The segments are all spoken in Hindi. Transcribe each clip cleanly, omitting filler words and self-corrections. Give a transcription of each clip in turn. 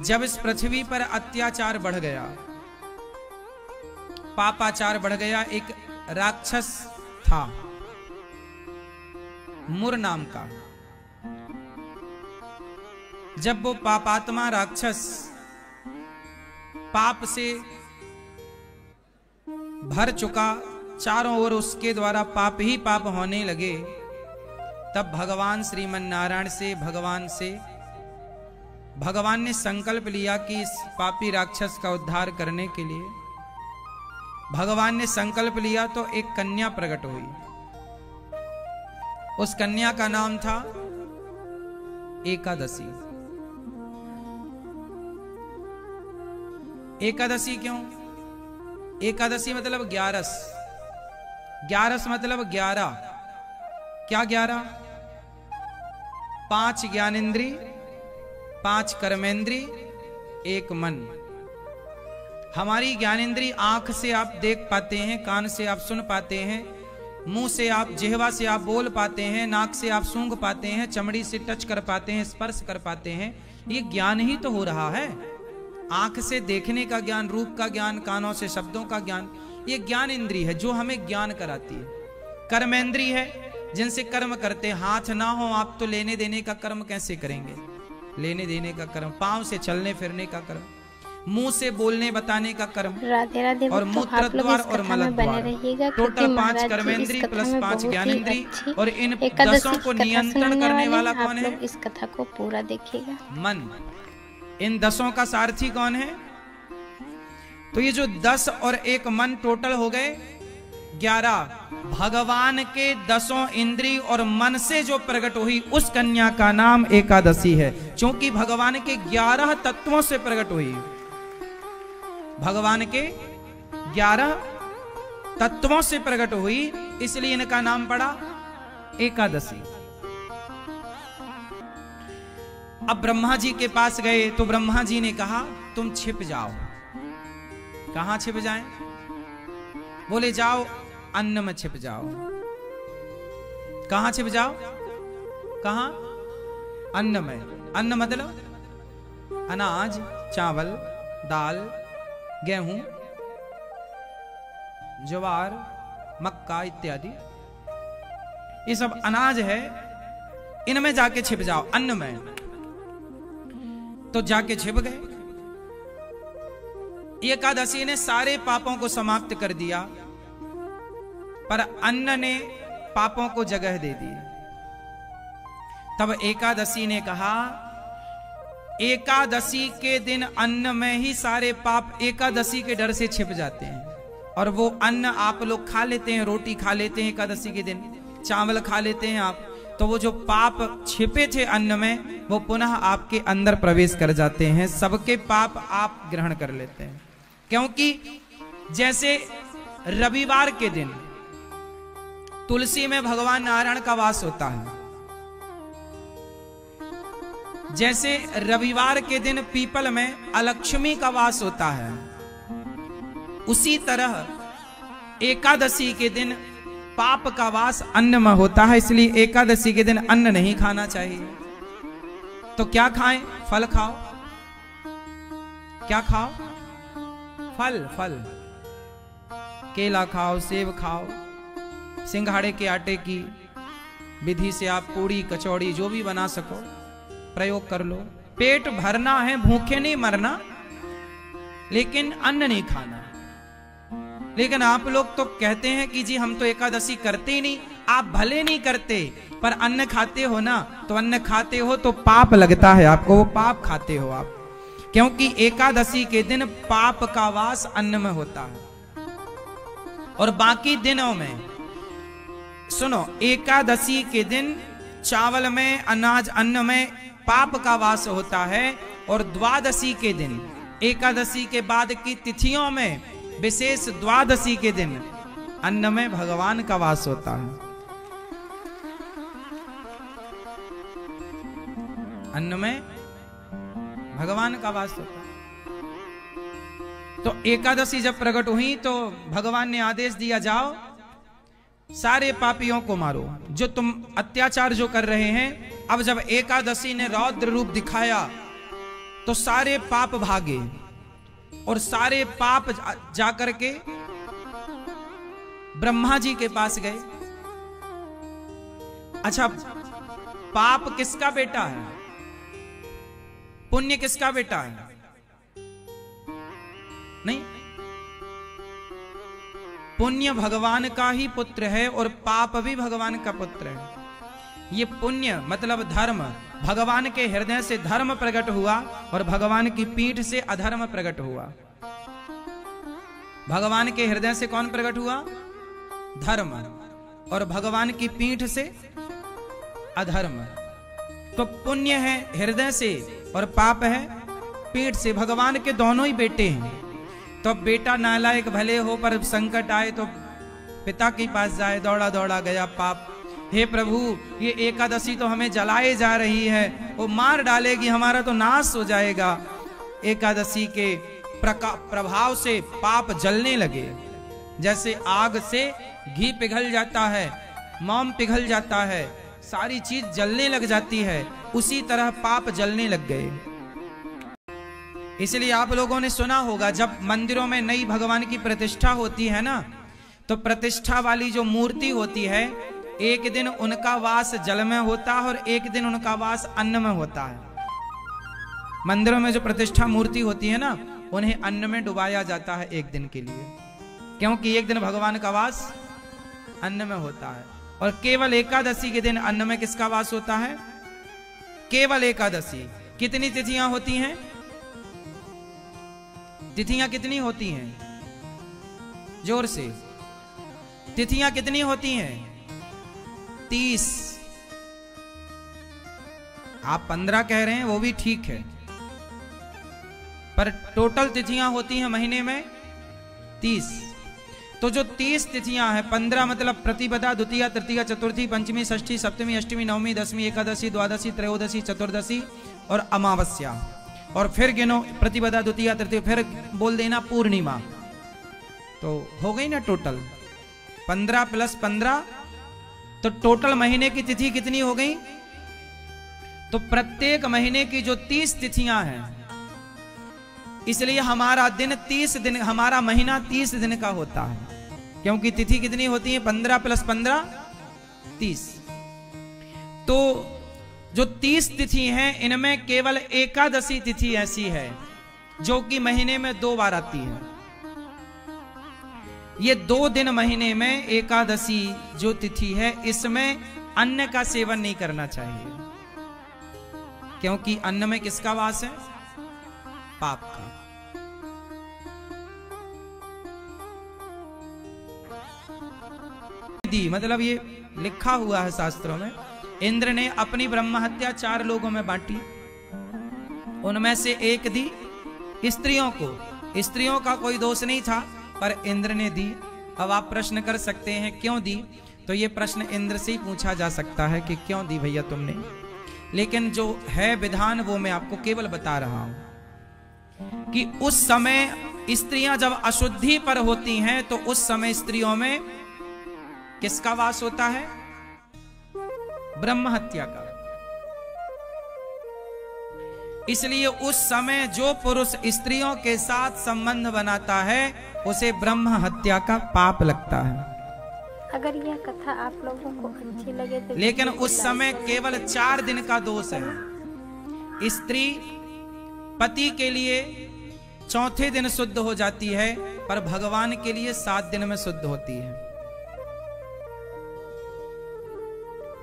जब इस पृथ्वी पर अत्याचार बढ़ गया, पापाचार बढ़ गया, एक राक्षस था मुर नाम का। जब वो पापात्मा राक्षस पाप से भर चुका, चारों ओर उसके द्वारा पाप ही पाप होने लगे, तब भगवान श्रीमन नारायण से भगवान ने संकल्प लिया कि इस पापी राक्षस का उद्धार करने के लिए भगवान ने संकल्प लिया तो एक कन्या प्रकट हुई। उस कन्या का नाम था एकादशी। एकादशी क्यों? एकादशी मतलब 11। 11 मतलब 11। क्या 11? 5 ज्ञानेंद्री, 5 कर्मेंद्री, 1 मन। हमारी ज्ञानेंद्री आंख से आप देख पाते हैं, कान से आप सुन पाते हैं, मुंह से आप, जिह्वा से आप बोल पाते हैं, नाक से आप सूंघ पाते हैं, चमड़ी से टच कर पाते हैं, स्पर्श कर पाते हैं। ये ज्ञान ही तो हो रहा है। आंख से देखने का ज्ञान, रूप का ज्ञान, कानों से शब्दों का ज्ञान, ये ज्ञान इंद्री है जो हमें ज्ञान कराती है। कर्मेंद्री है जिनसे कर्म करते हैं। हाथ ना हो आप तो लेने देने का कर्म कैसे करेंगे? लेने देने का कर्म। पांव से चलने फिरने का कर्म, मुंह से बोलने बताने का कर्म, राधे राधे। और मूत्र द्वार और मल द्वार। टोटल 5 कर्मेंद्री प्लस 5 ज्ञानेंद्री। और इन 10 को नियंत्रण करने वाला कौन है? इस कथा को पूरा देखिएगा। मन। इन 10 का सारथी कौन है? तो ये जो 10 और 1 मन टोटल हो गए 11। भगवान के 10 इंद्री और मन से जो प्रकट हुई उस कन्या का नाम एकादशी है। क्योंकि भगवान के 11 तत्वों से प्रकट हुई, भगवान के 11 तत्वों से प्रकट हुई, इसलिए इनका नाम पड़ा एकादशी। अब ब्रह्मा जी के पास गए तो ब्रह्मा जी ने कहा तुम छिप जाओ। कहां छिप जाएं? बोले जाओ अन्न में छिप जाओ। कहां छिप जाओ? कहां? अन्न में। अन्न मतलब अनाज, चावल, दाल, गेहूं, ज्वार, मक्का इत्यादि, ये सब अनाज है, इनमें जाके छिप जाओ, अन्न में। तो जाके छिप गए। एकादशी ने सारे पापों को समाप्त कर दिया, पर अन्न ने पापों को जगह दे दी। तब एकादशी ने कहा एकादशी के दिन अन्न में ही सारे पाप एकादशी के डर से छिप जाते हैं। और वो अन्न आप लोग खा लेते हैं, रोटी खा लेते हैं एकादशी के दिन, चावल खा लेते हैं आप, तो वो जो पाप छिपे थे अन्न में वो पुनः आपके अंदर प्रवेश कर जाते हैं। सबके पाप आप ग्रहण कर लेते हैं। क्योंकि जैसे रविवार के दिन तुलसी में भगवान नारायण का वास होता है, जैसे रविवार के दिन पीपल में अलक्ष्मी का वास होता है, उसी तरह एकादशी के दिन पाप का वास अन्न में होता है। इसलिए एकादशी के दिन अन्न नहीं खाना चाहिए। तो क्या खाएं? फल खाओ। क्या खाओ? फल। फल, केला खाओ, सेब खाओ, सिंघाड़े के आटे की विधि से आप पूड़ी कचौड़ी जो भी बना सको प्रयोग कर लो। पेट भरना है, भूखे नहीं मरना, लेकिन अन्न नहीं खाना। लेकिन आप लोग तो कहते हैं कि जी हम तो एकादशी करते ही नहीं। आप भले नहीं करते पर अन्न खाते हो ना, तो अन्न खाते हो तो पाप लगता है आपको, वो पाप खाते हो आप। क्योंकि एकादशी के दिन पाप का वास अन्न में होता है। और बाकी दिनों में सुनो, एकादशी के दिन चावल में, अनाज, अन्न में पाप का वास होता है। और द्वादशी के दिन, एकादशी के बाद की तिथियों में, विशेष द्वादशी के दिन अन्न में भगवान का वास होता है। अन्न में भगवान का वास होता है। तो एकादशी जब प्रकट हुई तो भगवान ने आदेश दिया, जाओ सारे पापियों को मारो, जो तुम अत्याचार जो कर रहे हैं। अब जब एकादशी ने रौद्र रूप दिखाया तो सारे पाप भागे और सारे पाप जाकर के ब्रह्मा जी के पास गए। अच्छा, पाप किसका बेटा है? पुण्य किसका बेटा है? नहीं, पुण्य भगवान का ही पुत्र है और पाप भी भगवान का पुत्र है। ये पुण्य मतलब धर्म, भगवान के हृदय से धर्म प्रकट हुआ और भगवान की पीठ से अधर्म प्रकट हुआ। भगवान के हृदय से कौन प्रकट हुआ? धर्म, और भगवान की पीठ से अधर्म। तो पुण्य है हृदय से और पाप है पीठ से। भगवान के दोनों ही बेटे हैं। तो बेटा नालायक भले हो पर संकट आए तो पिता के पास जाए, दौड़ा दौड़ा गया पाप। हे प्रभु, ये एकादशी तो हमें जलाए जा रही है, वो मार डालेगी, हमारा तो नाश हो जाएगा। एकादशी के प्रभाव से पाप जलने लगे। जैसे आग से घी पिघल जाता है, मोम पिघल जाता है, सारी चीज जलने लग जाती है, उसी तरह पाप जलने लग गए। इसलिए आप लोगों ने सुना होगा, जब मंदिरों में नई भगवान की प्रतिष्ठा होती है ना, तो प्रतिष्ठा वाली जो मूर्ति होती है, एक दिन उनका वास जल में होता है और एक दिन उनका वास अन्न में होता है। मंदिरों में जो प्रतिष्ठा मूर्ति होती है ना, उन्हें अन्न में डुबाया जाता है एक दिन के लिए, क्योंकि एक दिन भगवान का वास अन्न में होता है। और केवल एकादशी के दिन अन्न में किसका वास होता है? केवल एकादशी। कितनी तिथियां होती हैं? तिथियां कितनी होती हैं? जोर से, तिथियां कितनी होती हैं? 30। आप 15 कह रहे हैं, वो भी ठीक है, पर टोटल तिथियां होती हैं महीने में 30। तो जो 30 तिथियां हैं, 15 मतलब प्रतिपदा, द्वितीया, तृतीया, चतुर्थी, पंचमी, षष्ठी, सप्तमी, अष्टमी, नवमी, दसवीं, एकादशी, द्वादशी, त्रयोदशी, चतुर्दशी और अमावस्या। और फिर गिनो प्रतिपदा, द्वितीया, तृतीया, फिर बोल देना पूर्णिमा। तो हो गई ना टोटल 15 + 15, तो टोटल महीने की तिथि कितनी हो गई? तो प्रत्येक महीने की जो 30 तिथियां हैं, इसलिए हमारा दिन 30 दिन, हमारा महीना 30 दिन का होता है, क्योंकि तिथि कितनी होती है? 15 + 15 30। तो जो 30 तिथि हैं, इनमें केवल एकादशी तिथि ऐसी है जो कि महीने में 2 बार आती है। ये 2 दिन महीने में एकादशी जो तिथि है, इसमें अन्न का सेवन नहीं करना चाहिए, क्योंकि अन्न में किसका वास है? पाप का। मतलब ये लिखा हुआ है शास्त्रों में, इंद्र ने अपनी ब्रह्म हत्या 4 लोगों में बांटी, उनमें से एक दी स्त्रियों को। स्त्रियों का कोई दोष नहीं था, पर इंद्र ने दी। अब आप प्रश्न कर सकते हैं क्यों दी, तो ये प्रश्न इंद्र से ही पूछा जा सकता है कि क्यों दी भैया तुमने, लेकिन जो है विधान वो मैं आपको केवल बता रहा हूं कि उस समय स्त्रियां जब अशुद्धि पर होती हैं, तो उस समय स्त्रियों में किसका वास होता है? ब्रह्म हत्या का। इसलिए उस समय जो पुरुष स्त्रियों के साथ संबंध बनाता है, उसे ब्रह्म हत्या का पाप लगता है। अगर यह कथा आप लोगों को अच्छी लगे तो, लेकिन उस समय केवल 4 दिन का दोष है। स्त्री पति के लिए 4थे दिन शुद्ध हो जाती है, पर भगवान के लिए 7 दिन में शुद्ध होती है।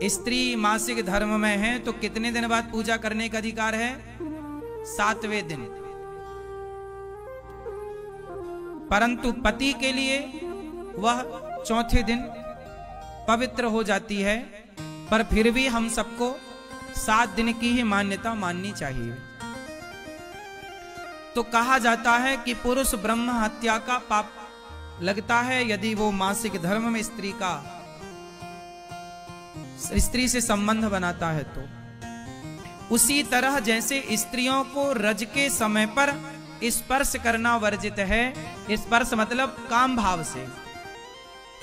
स्त्री मासिक धर्म में है तो कितने दिन बाद पूजा करने का अधिकार है? 7वें दिन। परंतु पति के लिए वह 4थे दिन पवित्र हो जाती है, पर फिर भी हम सबको 7 दिन की ही मान्यता माननी चाहिए। तो कहा जाता है कि पुरुष ब्रह्म हत्या का पाप लगता है यदि वो मासिक धर्म में स्त्री से संबंध बनाता है। तो उसी तरह जैसे स्त्रियों को रज के समय पर स्पर्श करना वर्जित है, स्पर्श मतलब काम भाव से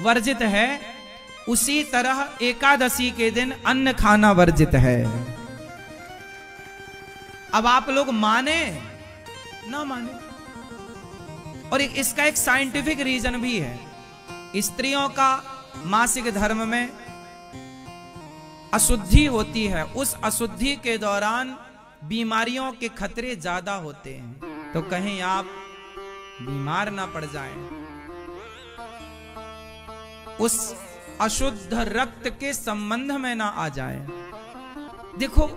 वर्जित है, उसी तरह एकादशी के दिन अन्न खाना वर्जित है। अब आप लोग माने ना माने, और इसका एक साइंटिफिक रीजन भी है। स्त्रियों का मासिक धर्म में अशुद्धि होती है, उस अशुद्धि के दौरान बीमारियों के खतरे ज्यादा होते हैं, तो कहीं आप बीमार ना पड़ जाएं, उस अशुद्ध रक्त के संबंध में ना आ जाएं। देखो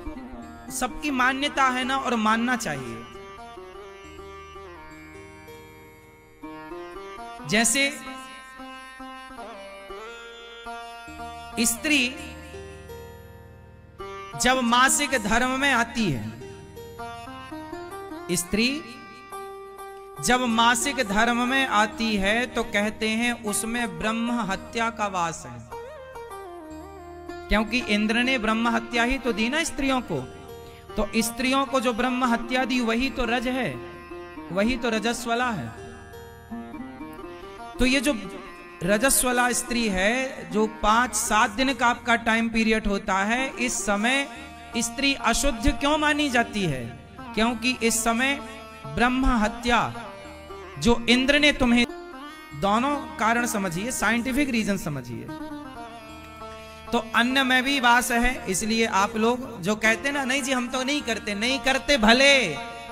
सबकी मान्यता है ना, और मानना चाहिए। जैसे स्त्री जब मासिक धर्म में आती है, स्त्री जब मासिक धर्म में आती है तो कहते हैं उसमें ब्रह्म हत्या का वास है, क्योंकि इंद्र ने ब्रह्म हत्या ही तो दी ना स्त्रियों को। तो स्त्रियों को जो ब्रह्म हत्या दी वही तो रज है, वही तो रजस्वला है। तो ये जो रजस्वला स्त्री है, जो 5-7 दिन का आपका टाइम पीरियड होता है, इस समय स्त्री अशुद्ध क्यों मानी जाती है? क्योंकि इस समय ब्रह्म हत्या जो इंद्र ने तुम्हें, दोनों कारण समझिए, साइंटिफिक रीजन समझिए। तो अन्न में भी वास है, इसलिए आप लोग जो कहते ना नहीं जी हम तो नहीं करते, नहीं करते भले,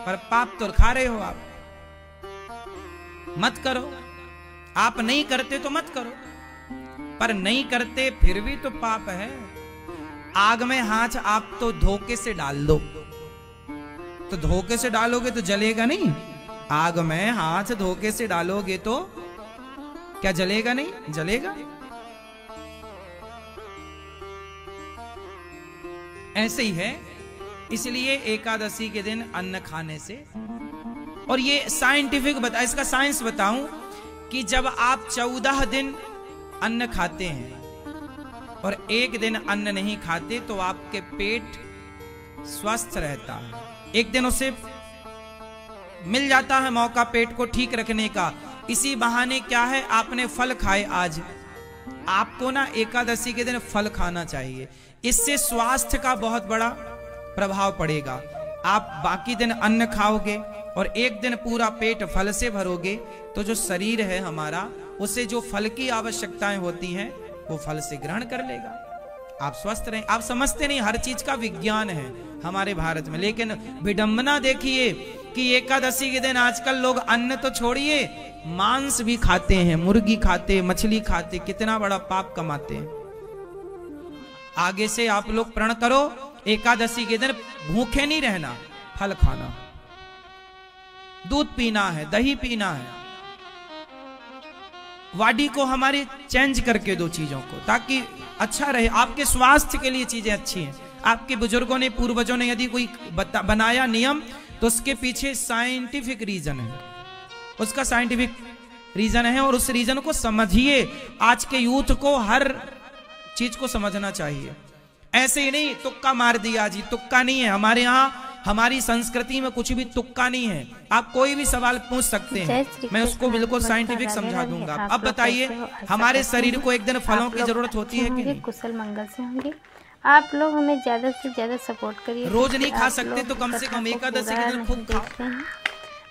पर पाप तो खा रहे हो आप, मत करो। आप नहीं करते तो मत करो, पर नहीं करते फिर भी तो पाप है। आग में हाथ आप तो धोखे से डाल दो, तो धोखे से डालोगे तो जलेगा नहीं। आग में हाथ धोखे से डालोगे तो क्या जलेगा? नहीं जलेगा। ऐसे ही है, इसलिए एकादशी के दिन अन्न खाने से, और ये साइंटिफिक इसका साइंस बताऊं कि जब आप 14 दिन अन्न खाते हैं और 1 दिन अन्न नहीं खाते तो आपके पेट स्वस्थ रहता है। एक दिन उसे मिल जाता है मौका पेट को ठीक रखने का। इसी बहाने क्या है, आपने फल खाए आज, आपको ना एकादशी के दिन फल खाना चाहिए। इससे स्वास्थ्य का बहुत बड़ा प्रभाव पड़ेगा। आप बाकी दिन अन्न खाओगे और एक दिन पूरा पेट फल से भरोगे, तो जो शरीर है हमारा, उसे जो फल की आवश्यकताएं होती हैं वो फल से ग्रहण कर लेगा, आप स्वस्थ रहें। आप समझते नहीं, हर चीज का विज्ञान है हमारे भारत में। लेकिन विडंबना देखिए कि एकादशी के दिन आजकल लोग अन्न तो छोड़िए, मांस भी खाते हैं, मुर्गी खाते, मछली खाते, कितना बड़ा पाप कमाते हैं। आगे से आप लोग प्रण करो, एकादशी के दिन भूखे नहीं रहना, फल खाना, दूध पीना है, दही पीना है। बॉडी को हमारी चेंज करके दो चीजों को, ताकि अच्छा रहे, आपके स्वास्थ्य के लिए चीजें अच्छी हैं। आपके बुजुर्गों ने, पूर्वजों ने यदि कोई बनाया नियम, तो उसके पीछे साइंटिफिक रीजन है, उसका साइंटिफिक रीजन है, और उस रीजन को समझिए। आज के यूथ को हर चीज को समझना चाहिए। ऐसे ही नहीं तुक्का मार दिया जी, तुक्का नहीं है हमारे यहाँ, हमारी संस्कृति में कुछ भी तुक्का नहीं है। आप कोई भी सवाल पूछ सकते हैं, मैं उसको बिल्कुल साइंटिफिक समझा दूंगा। अब बताइए, हमारे शरीर को एक दिन फलों की जरूरत होती है कि नहीं? कुशल मंगल से होंगे। आप लोग हमें ज्यादा से ज्यादा सपोर्ट करिए। रोज नहीं खा सकते तो कम से कम एकादशी के दिन खूब खाओ।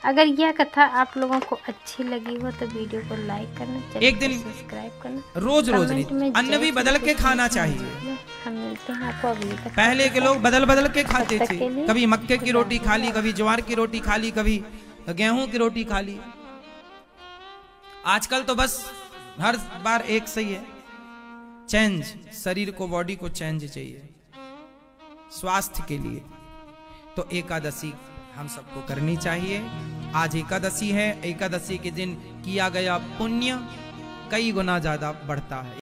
अगर यह कथा आप लोगों को अच्छी लगी हो तो वीडियो को लाइक करना, एक दिन सब्सक्राइब करना, रोज नहीं, अन्न भी बदल के खाना चाहिए। हम मिलते हैं आपको अगली कथा। पहले के लोग बदल बदल के खाते थे, कभी मक्के की रोटी खा ली, कभी ज्वार की रोटी खा ली, कभी गेहूं की रोटी खा ली। आजकल तो बस हर बार एक सही है, चेंज, शरीर को, बॉडी को चेंज चाहिए स्वास्थ्य के लिए। तो एकादशी हम सबको करनी चाहिए। आज एकादशी है, एकादशी के दिन किया गया पुण्य कई गुना ज्यादा बढ़ता है।